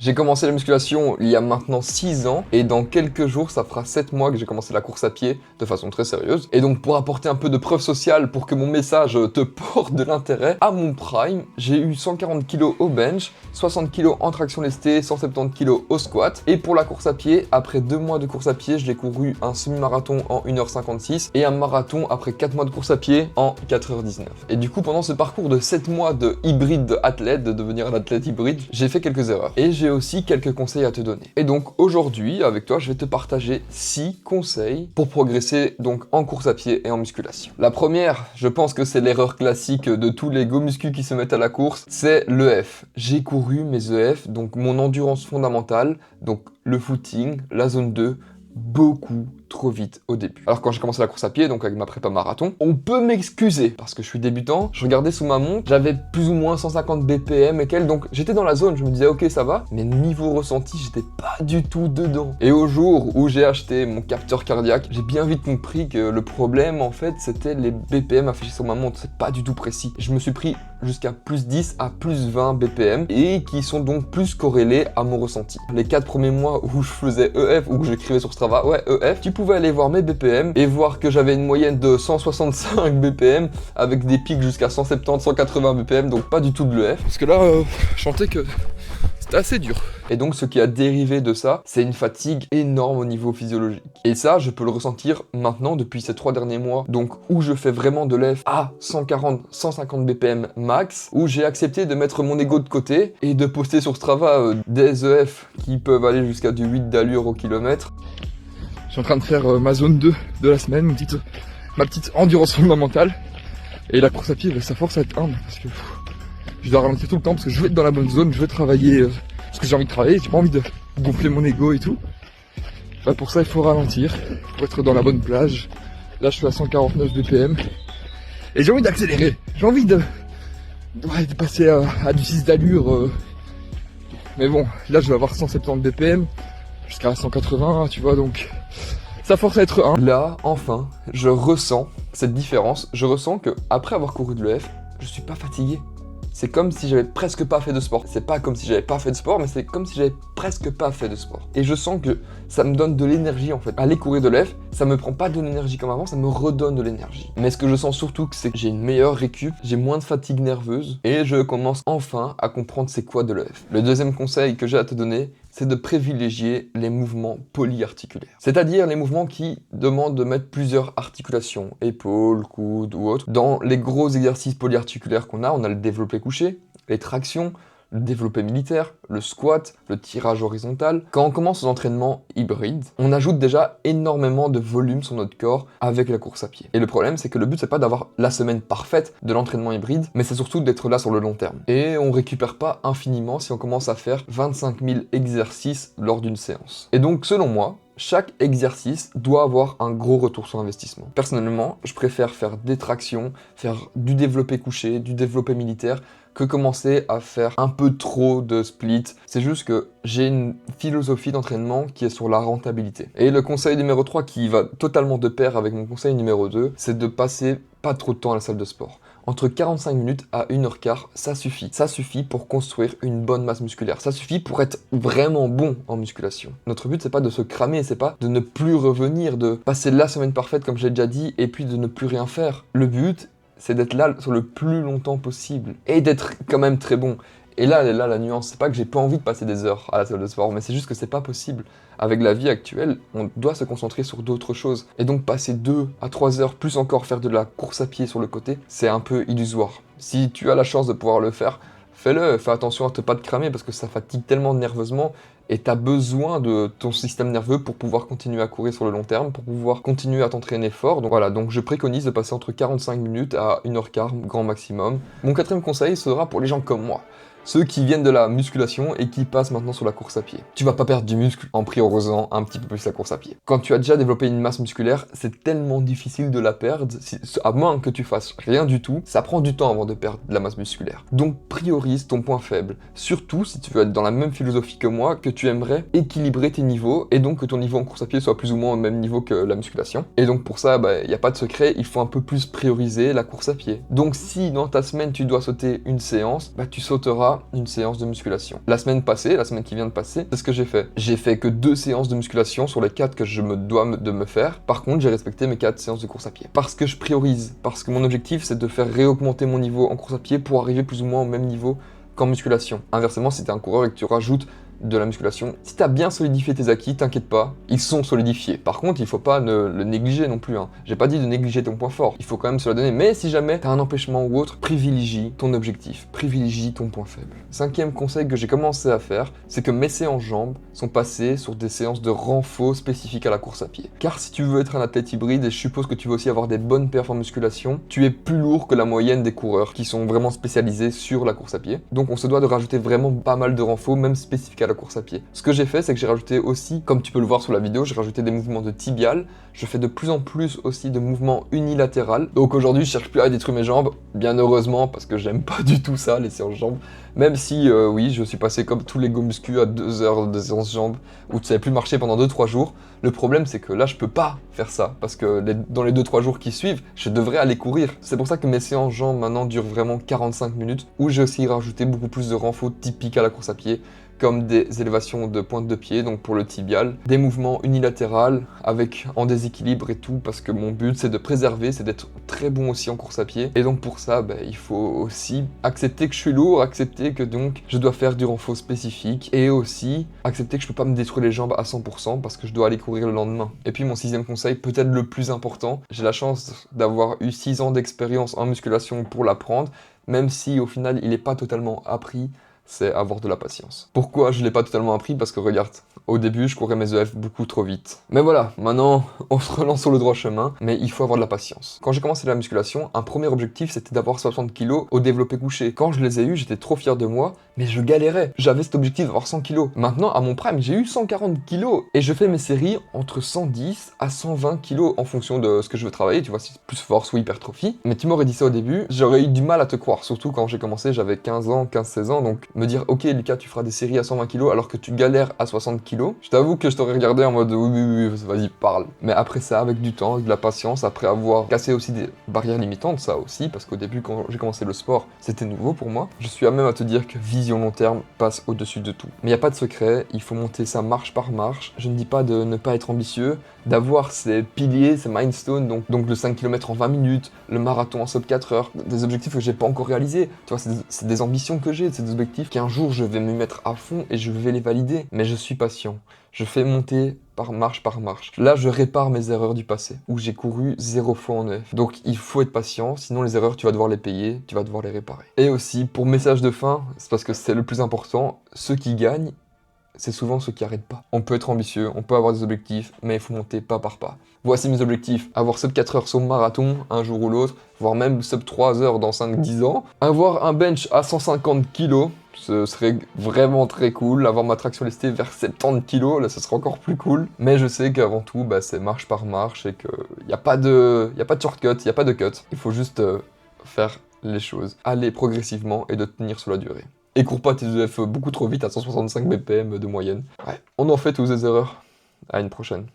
J'ai commencé la musculation il y a maintenant 6 ans et dans quelques jours ça fera 7 mois que j'ai commencé la course à pied de façon très sérieuse. Et donc pour apporter un peu de preuve sociale pour que mon message te porte de l'intérêt, à mon prime, j'ai eu 140 kg au bench, 60 kg en traction lestée, 170 kg au squat. Et pour la course à pied, après 2 mois de course à pied, j'ai couru un semi-marathon en 1h56 et un marathon après 4 mois de course à pied en 4h19. Et du coup pendant ce parcours de 7 mois de hybride athlète, de devenir un athlète hybride, j'ai fait quelques erreurs. Et j'ai aussi quelques conseils à te donner. Et donc aujourd'hui, avec toi, je vais te partager 6 conseils pour progresser donc en course à pied et en musculation. La première, je pense que c'est l'erreur classique de tous les go muscu qui se mettent à la course, c'est l'EF. J'ai couru mes EF, donc mon endurance fondamentale, donc le footing, la zone 2, beaucoup trop vite au début. Alors quand j'ai commencé la course à pied, donc avec ma prépa marathon, on peut m'excuser parce que je suis débutant, je regardais sous ma montre, j'avais plus ou moins 150 BPM et quelques, donc j'étais dans la zone, je me disais ok ça va, mais niveau ressenti, j'étais pas du tout dedans. Et au jour où j'ai acheté mon capteur cardiaque, j'ai bien vite compris que le problème en fait c'était les BPM affichés sur ma montre, c'est pas du tout précis. Je me suis pris jusqu'à plus 10 à plus 20 BPM et qui sont donc plus corrélés à mon ressenti. Les 4 premiers mois où je faisais EF, où j'écrivais sur Strava, ouais EF, tu pouvais aller voir mes BPM et voir que j'avais une moyenne de 165 BPM avec des pics jusqu'à 170, 180 BPM, donc pas du tout de l'EF. Parce que là, je sentais que c'était assez dur. Et donc ce qui a dérivé de ça, c'est une fatigue énorme au niveau physiologique. Et ça, je peux le ressentir maintenant depuis ces 3 derniers mois, donc où je fais vraiment de l'EF à 140, 150 BPM max, où j'ai accepté de mettre mon ego de côté et de poster sur Strava des EF qui peuvent aller jusqu'à du 8 d'allure au kilomètre. Je suis en train de faire ma zone 2 de la semaine, ma petite endurance fondamentale. Et la course à pied, ça force à être humble parce que je dois ralentir tout le temps parce que je veux être dans la bonne zone, je veux travailler ce que j'ai envie de travailler, j'ai pas envie de gonfler mon ego et tout. Bah pour ça il faut ralentir, pour être dans la bonne plage. Là je suis à 149 BPM et j'ai envie d'accélérer, j'ai envie de passer à du 6 d'allure. Mais bon, là je vais avoir 170 BPM jusqu'à 180, tu vois, donc ça force à être 1. Là, enfin, je ressens cette différence. Je ressens que après avoir couru de l'EF, je suis pas fatigué. C'est comme si j'avais presque pas fait de sport. C'est pas comme si j'avais pas fait de sport, mais c'est comme si j'avais presque pas fait de sport. Et je sens que ça me donne de l'énergie en fait. Aller courir de l'EF, ça me prend pas de l'énergie comme avant, ça me redonne de l'énergie. Mais ce que je sens surtout, c'est que j'ai une meilleure récup, j'ai moins de fatigue nerveuse, et je commence enfin à comprendre c'est quoi de l'EF. Le deuxième conseil que j'ai à te donner, c'est de privilégier les mouvements polyarticulaires. C'est-à-dire les mouvements qui demandent de mettre plusieurs articulations, épaules, coudes ou autres. Dans les gros exercices polyarticulaires qu'on a, on a le développé couché, les tractions, le développé militaire, le squat, le tirage horizontal. Quand on commence aux entraînements hybrides, on ajoute déjà énormément de volume sur notre corps avec la course à pied. Et le problème, c'est que le but, c'est pas d'avoir la semaine parfaite de l'entraînement hybride, mais c'est surtout d'être là sur le long terme. Et on récupère pas infiniment si on commence à faire 25 000 exercices lors d'une séance. Et donc, selon moi, chaque exercice doit avoir un gros retour sur investissement. Personnellement, je préfère faire des tractions, faire du développé couché, du développé militaire, que commencer à faire un peu trop de split. C'est juste que j'ai une philosophie d'entraînement qui est sur la rentabilité. Et le conseil numéro 3 qui va totalement de pair avec mon conseil numéro 2, c'est de passer pas trop de temps à la salle de sport. Entre 45 minutes à 1h15, ça suffit. Ça suffit pour construire une bonne masse musculaire. Ça suffit pour être vraiment bon en musculation. Notre but, c'est pas de se cramer, c'est pas de ne plus revenir, de passer la semaine parfaite, comme j'ai déjà dit, et puis de ne plus rien faire. Le but, c'est d'être là sur le plus longtemps possible et d'être quand même très bon. Et là la nuance, c'est pas que j'ai pas envie de passer des heures à la salle de sport, mais c'est juste que c'est pas possible. Avec la vie actuelle, on doit se concentrer sur d'autres choses. Et donc passer 2 à 3 heures, plus encore faire de la course à pied sur le côté, c'est un peu illusoire. Si tu as la chance de pouvoir le faire, fais-le, fais attention à ne pas te cramer parce que ça fatigue tellement nerveusement et tu as besoin de ton système nerveux pour pouvoir continuer à courir sur le long terme, pour pouvoir continuer à t'entraîner fort. Donc voilà, donc je préconise de passer entre 45 minutes à 1h15 grand maximum. Mon 4e conseil sera pour les gens comme moi. Ceux qui viennent de la musculation et qui passent maintenant sur la course à pied. Tu vas pas perdre du muscle en priorisant un petit peu plus la course à pied. Quand tu as déjà développé une masse musculaire, c'est tellement difficile de la perdre, à moins que tu fasses rien du tout, ça prend du temps avant de perdre de la masse musculaire. Donc priorise ton point faible, surtout si tu veux être dans la même philosophie que moi, que tu aimerais équilibrer tes niveaux et donc que ton niveau en course à pied soit plus ou moins au même niveau que la musculation. Et donc pour ça, il n'y a pas de secret, il faut un peu plus prioriser la course à pied. Donc si dans ta semaine tu dois sauter une séance, tu sauteras pas une séance de musculation. La semaine passée, la semaine qui vient de passer, c'est ce que j'ai fait. J'ai fait que 2 séances de musculation sur les 4 que je me dois de me faire. Par contre, j'ai respecté mes 4 séances de course à pied. Parce que je priorise, parce que mon objectif c'est de faire réaugmenter mon niveau en course à pied pour arriver plus ou moins au même niveau qu'en musculation. Inversement, si t'es un coureur et que tu rajoutes de la musculation, si t'as bien solidifié tes acquis, t'inquiète pas, ils sont solidifiés. Par contre, il faut pas le négliger non plus, hein. J'ai pas dit de négliger ton point fort, il faut quand même se la donner, mais si jamais t'as un empêchement ou autre, privilégie ton objectif, privilégie ton point faible. 5e conseil que j'ai commencé à faire, c'est que mes séances jambes sont passées sur des séances de renfort spécifiques à la course à pied. Car si tu veux être un athlète hybride, et je suppose que tu veux aussi avoir des bonnes perfs en musculation, tu es plus lourd que la moyenne des coureurs qui sont vraiment spécialisés sur la course à pied. Donc on se doit de rajouter vraiment pas mal de renfort, même spécifiques à la course à pied. Ce que j'ai fait, c'est que j'ai rajouté aussi, comme tu peux le voir sur la vidéo, j'ai rajouté des mouvements de tibial. Je fais de plus en plus aussi de mouvements unilatéral. Donc aujourd'hui, je cherche plus à détruire mes jambes, bien heureusement, parce que j'aime pas du tout ça, les séances jambes. Même si, oui, je suis passé comme tous les go muscu à 2 heures de séance jambes, où tu savais plus marcher pendant 2-3 jours. Le problème, c'est que là, je peux pas faire ça, parce que dans les 2-3 jours qui suivent, je devrais aller courir. C'est pour ça que mes séances jambes maintenant durent vraiment 45 minutes, où j'ai aussi rajouté beaucoup plus de renfort typiques à la course à pied, comme des élévations de pointe de pied, donc pour le tibial, des mouvements unilatéraux avec en déséquilibre et tout, parce que mon but c'est de préserver, c'est d'être très bon aussi en course à pied, et donc pour ça, il faut aussi accepter que je suis lourd, accepter que donc je dois faire du renfort spécifique, et aussi accepter que je peux pas me détruire les jambes à 100% parce que je dois aller courir le lendemain. Et puis mon 6e conseil, peut-être le plus important, j'ai la chance d'avoir eu 6 ans d'expérience en musculation pour l'apprendre, même si au final il n'est pas totalement appris, c'est avoir de la patience. Pourquoi je l'ai pas totalement appris? Parce que regarde, au début je courais mes EF beaucoup trop vite. Mais voilà, maintenant on se relance sur le droit chemin, mais il faut avoir de la patience. Quand j'ai commencé la musculation, un premier objectif c'était d'avoir 60 kg au développé couché. Quand je les ai eus, j'étais trop fier de moi, mais je galérais. J'avais cet objectif d'avoir 100 kg. Maintenant, à mon prime, j'ai eu 140 kg et je fais mes séries entre 110 à 120 kg en fonction de ce que je veux travailler, tu vois, si c'est plus force ou hypertrophie. Mais tu m'aurais dit ça au début, j'aurais eu du mal à te croire, surtout quand j'ai commencé, j'avais 15 ans, 15-16 ans, donc me dire ok Lucas tu feras des séries à 120 kg alors que tu galères à 60 kg, je t'avoue que je t'aurais regardé en mode oui, vas-y parle. Mais après ça, avec du temps, avec de la patience, après avoir cassé aussi des barrières limitantes, ça aussi, parce qu'au début quand j'ai commencé le sport, c'était nouveau pour moi, je suis à même à te dire que vision long terme passe au-dessus de tout. Mais il n'y a pas de secret, il faut monter ça marche par marche. Je ne dis pas de ne pas être ambitieux, d'avoir ces piliers, ces milestones, donc le 5 km en 20 minutes, le marathon en sub 4 heures, des objectifs que j'ai pas encore réalisés. Tu vois, c'est des ambitions que j'ai, c'est des objectifs qu'un jour je vais me mettre à fond et je vais les valider. Mais je suis patient. Je fais monter par marche par marche. Là, je répare mes erreurs du passé, où j'ai couru 0 fois en EF. Donc, il faut être patient, sinon les erreurs, tu vas devoir les payer, tu vas devoir les réparer. Et aussi, pour message de fin, c'est parce que c'est le plus important, ceux qui gagnent, c'est souvent ceux qui arrêtent pas. On peut être ambitieux, on peut avoir des objectifs, mais il faut monter pas par pas. Voici mes objectifs. Avoir sub 4 heures sur marathon, un jour ou l'autre, voire même sub 3 heures dans 5-10 ans. Avoir un bench à 150 kg, ce serait vraiment très cool. Avoir ma traction lestée vers 70 kg, là ce serait encore plus cool. Mais je sais qu'avant tout, c'est marche par marche et qu'il n'y a pas de shortcut, il n'y a pas de cut. Il faut juste faire les choses, aller progressivement et de tenir sur la durée. Et cours pas tes EF beaucoup trop vite à 165 BPM de moyenne. Ouais, on en fait tous des erreurs. À une prochaine.